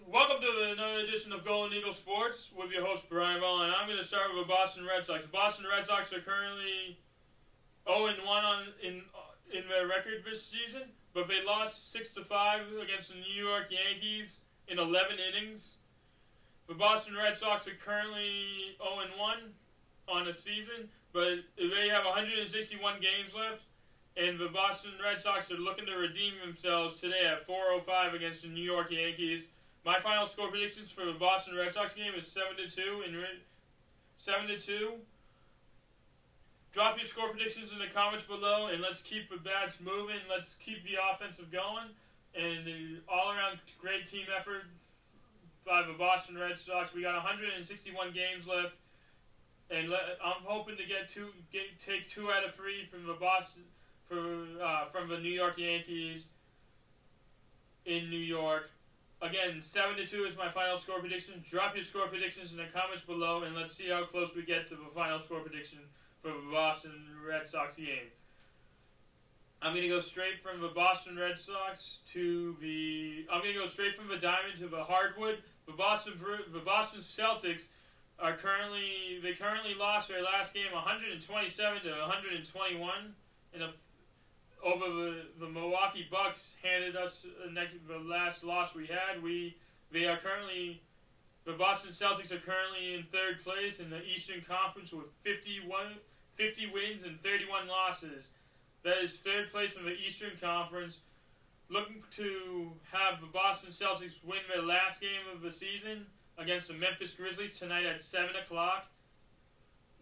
Welcome to another edition of Golden Eagle Sports with your host Brian Ball, and I'm gonna start with the Boston Red Sox. The Boston Red Sox are currently 0-1 in their record this season, but they lost 6-5 against the New York Yankees in 11 innings. The Boston Red Sox are currently 0-1 on the season, but they have 161 games left. And the Boston Red Sox are looking to redeem themselves today at 4:05 against the New York Yankees. My final score predictions for the Boston Red Sox game is 7-2. 7-2. Drop your score predictions in the comments below, and let's keep the bats moving. Let's keep the offensive going, and all-around great team effort by the Boston Red Sox. We got 161 games left, and I'm hoping to take 2 out of 3 from the from the New York Yankees in New York. Again, 7-2 is my final score prediction. Drop your score predictions in the comments below, and let's see how close we get to the final score prediction for the Boston Red Sox game. I'm going to go straight from the Boston Red Sox to the... I'm going to go straight from the diamond to the hardwood. The Boston Celtics are currently lost their last game 127-121 over the Milwaukee Bucks. Handed us the last loss we had. The Boston Celtics are currently in third place in the Eastern Conference with 50 wins and 31 losses. That is third place in the Eastern Conference. Looking to have the Boston Celtics win their last game of the season against the Memphis Grizzlies tonight at 7 o'clock.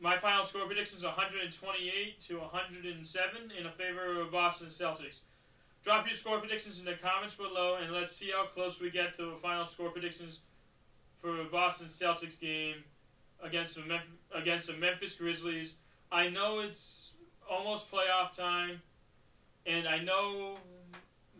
My final score prediction is 128-107 in favor of the Boston Celtics. Drop your score predictions in the comments below, and let's see how close we get to the final score predictions for the Boston Celtics game against the Memphis Grizzlies. I know it's almost playoff time, and I know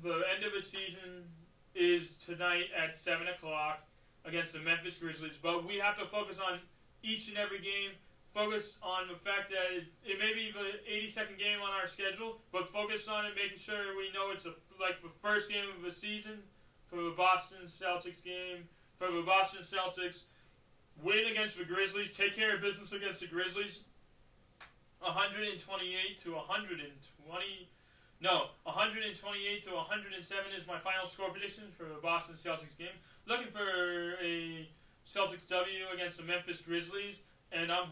the end of the season is tonight at 7 o'clock against the Memphis Grizzlies, but we have to focus on each and every game. Focus on the fact that it may be the 82nd game on our schedule, but focus on it, making sure we know it's the first game of the season for the Boston Celtics game. For the Boston Celtics, win against the Grizzlies, take care of business against the Grizzlies. 128-107 is my final score prediction for the Boston Celtics game. Looking for a Celtics W against the Memphis Grizzlies. And I'm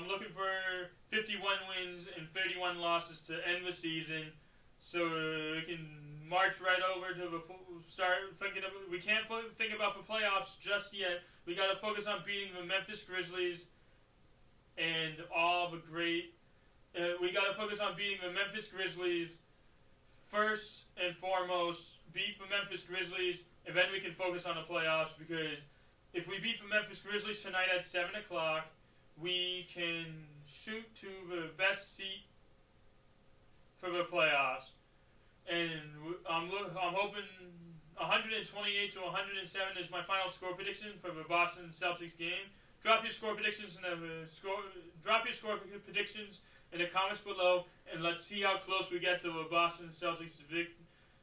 looking for 51 wins and 31 losses to end the season, so we can march right over to start thinking of. We can't think about the playoffs just yet. We got to focus on beating the Memphis Grizzlies and all the great. We got to focus on beating the Memphis Grizzlies first and foremost. Beat the Memphis Grizzlies, and then we can focus on the playoffs. Because if we beat the Memphis Grizzlies tonight at 7 o'clock. We can shoot to the best seat for the playoffs, and I'm hoping 128-107 is my final score prediction for the Boston Celtics game. Drop your score predictions in the comments below, and let's see how close we get to the Boston Celtics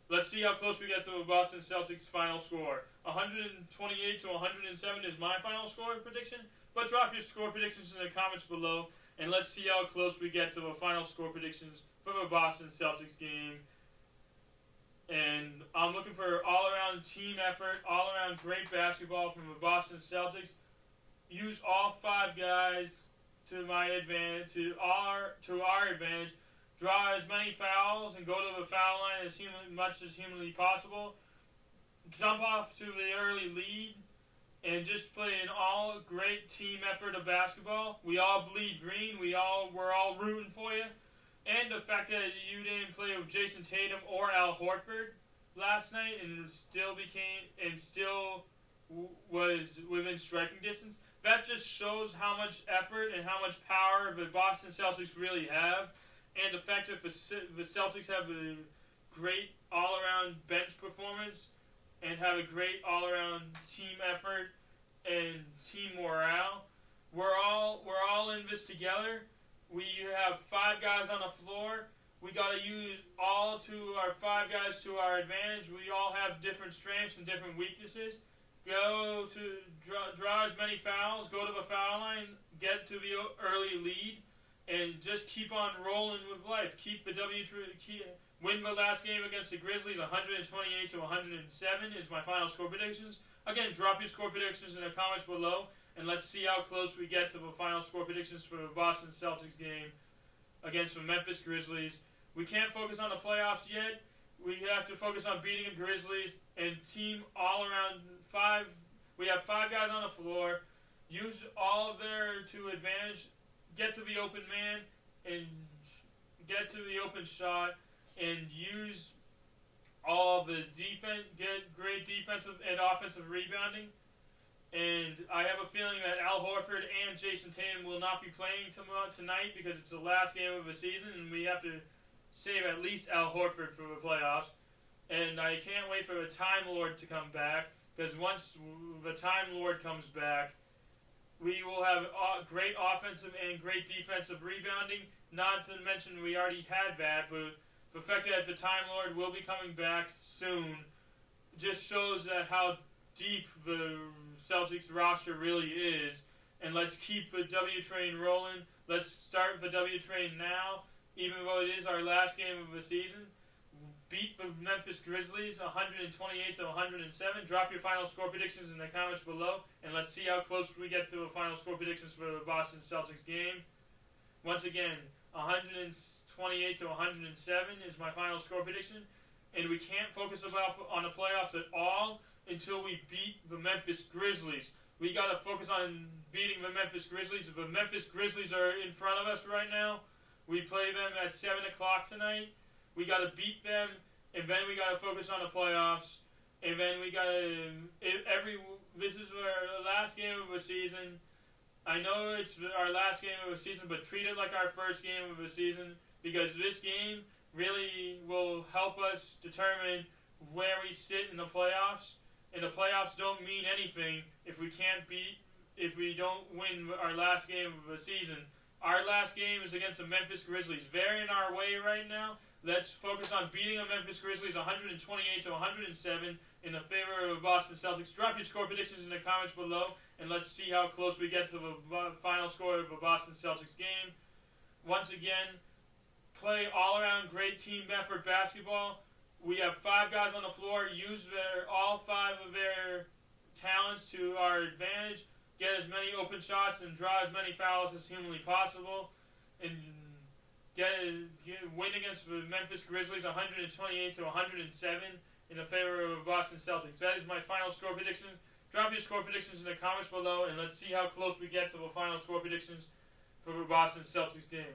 Let's see how close we get to the Boston Celtics final score. 128-107 is my final score prediction. But drop your score predictions in the comments below, and let's see how close we get to the final score predictions for the Boston Celtics game. And I'm looking for all-around team effort, all-around great basketball from the Boston Celtics. Use all 5 guys to my advantage, to our advantage. Draw as many fouls and go to the foul line as much as humanly possible. Jump off to the early lead. And just play an all great team effort of basketball. We all bleed green. We're all rooting for you. And the fact that you didn't play with Jason Tatum or Al Horford last night, and still was within striking distance. That just shows how much effort and how much power the Boston Celtics really have. And the fact that the Celtics have a great all-around bench performance. And have a great all-around team effort and team morale. We're all in this together. We have 5 guys on the floor. We got to use all to our 5 guys to our advantage. We all have different strengths and different weaknesses. Go to draw as many fouls, go to the foul line, get to the early lead, and just keep on rolling with life. Keep the win the last game against the Grizzlies 128-107 is my final score predictions. Again, drop your score predictions in the comments below, and let's see how close we get to the final score predictions for the Boston Celtics game against the Memphis Grizzlies. We can't focus on the playoffs yet. We have to focus on beating the Grizzlies and team all around 5. We have 5 guys on the floor. Use all of their to advantage. Get to the open man and get to the open shot and use all the defense. Get great defensive and offensive rebounding. And I have a feeling that Al Horford and Jason Tatum will not be playing tonight because it's the last game of the season and we have to save at least Al Horford for the playoffs. And I can't wait for the Time Lord to come back because once the Time Lord comes back, we will have great offensive and great defensive rebounding. Not to mention we already had that, but the fact that the Time Lord will be coming back soon just shows that how deep the Celtics roster really is. And let's keep the W train rolling. Let's start the W train now, even though it is our last game of the season. Beat the Memphis Grizzlies 128-107. Drop your final score predictions in the comments below, and let's see how close we get to the final score predictions for the Boston Celtics game. Once again, 128-107 is my final score prediction, and we can't focus on the playoffs at all until we beat the Memphis Grizzlies. We got to focus on beating the Memphis Grizzlies. The Memphis Grizzlies are in front of us right now. We play them at 7 o'clock tonight. We got to beat them, and then we got to focus on the playoffs. And then we got to this is our last game of the season. I know it's our last game of the season, but treat it like our first game of the season because this game really will help us determine where we sit in the playoffs. And the playoffs don't mean anything if we don't win our last game of the season. Our last game is against the Memphis Grizzlies. They're in our way right now. Let's focus on beating the Memphis Grizzlies 128-107 in the favor of the Boston Celtics. Drop your score predictions in the comments below, and let's see how close we get to the final score of the Boston Celtics game. Once again, play all-around great team effort basketball. We have 5 guys on the floor. Use all 5 of their talents to our advantage. Get as many open shots and draw as many fouls as humanly possible. And win against the Memphis Grizzlies 128-107 in the favor of Boston Celtics. That is my final score prediction. Drop your score predictions in the comments below, and let's see how close we get to the final score predictions for the Boston Celtics game.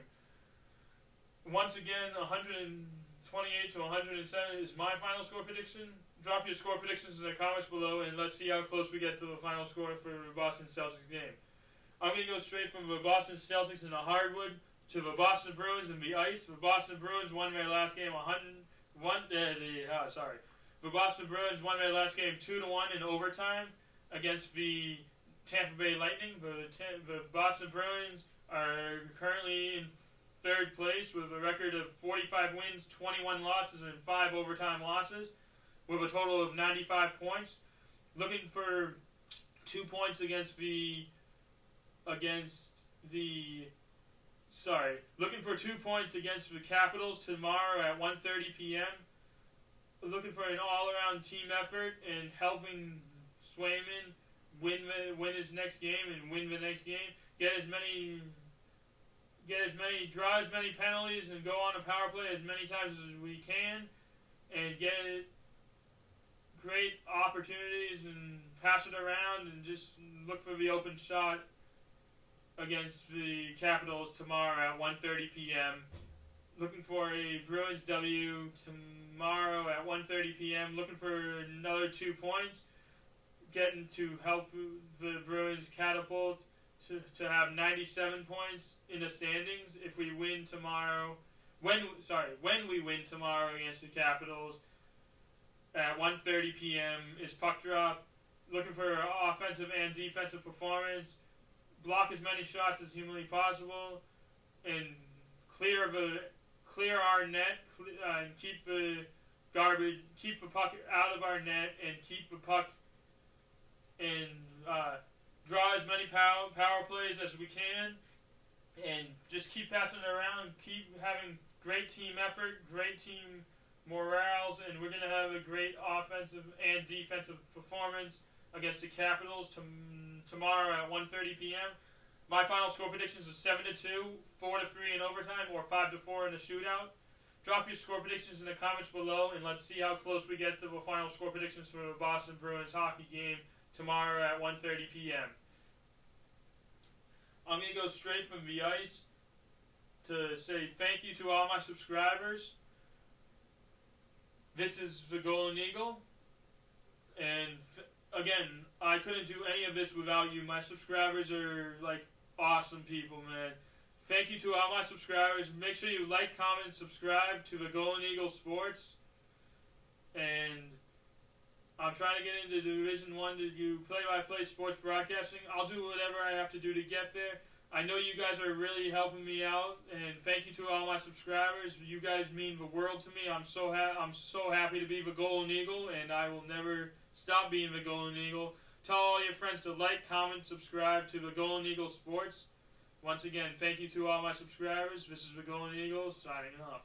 Once again, 128-107 is my final score prediction. Drop your score predictions in the comments below, and let's see how close we get to the final score for the Boston Celtics game. I'm going to go straight from the Boston Celtics in the hardwood to the Boston Bruins in the ice. The Boston Bruins won their last game The Boston Bruins won their last game 2-1 in overtime against the Tampa Bay Lightning. The Boston Bruins are currently in 3rd place with a record of 45 wins, 21 losses, and 5 overtime losses, with a total of 95 points. Looking for 2 points looking for 2 points against the Capitals tomorrow at 1:30 p.m. Looking for an all-around team effort and helping Swayman win his next game and win the next game. Draw as many penalties and go on a power play as many times as we can, and get great opportunities and pass it around and just look for the open shot against the Capitals tomorrow at 1:30 p.m. Looking for a Bruins W tomorrow at 1:30 p.m. Looking for another 2 points. Getting to help the Bruins catapult to have 97 points in the standings if we win tomorrow. When we win tomorrow against the Capitals at 1:30 p.m. is puck drop. Looking for offensive and defensive performance. Block as many shots as humanly possible, and clear clear our net, and keep the puck out of our net, and keep the puck and draw as many power plays as we can, and just keep passing it around, keep having great team effort, great team morales, and we're going to have a great offensive and defensive performance against the Capitals tomorrow at 1:30 p.m. My final score predictions is 7-2, 4-3 in overtime, or 5-4 in a shootout. Drop your score predictions in the comments below, and let's see how close we get to the final score predictions for the Boston Bruins hockey game tomorrow at 1:30 p.m. I'm going to go straight from the ice to say thank you to all my subscribers. This is the Golden Eagle, and again, I couldn't do any of this without you. My subscribers are like awesome people, man. Thank you to all my subscribers. Make sure you like, comment, and subscribe to the Golden Eagle Sports. And I'm trying to get into Division 1 to do play-by-play sports broadcasting. I'll do whatever I have to do to get there. I know you guys are really helping me out, and thank you to all my subscribers. You guys mean the world to me. I'm so happy to be the Golden Eagle, and I will never stop being the Golden Eagle. Tell all your friends to like, comment, subscribe to the Golden Eagle Sports. Once again, thank you to all my subscribers. This is the Golden Eagle signing off.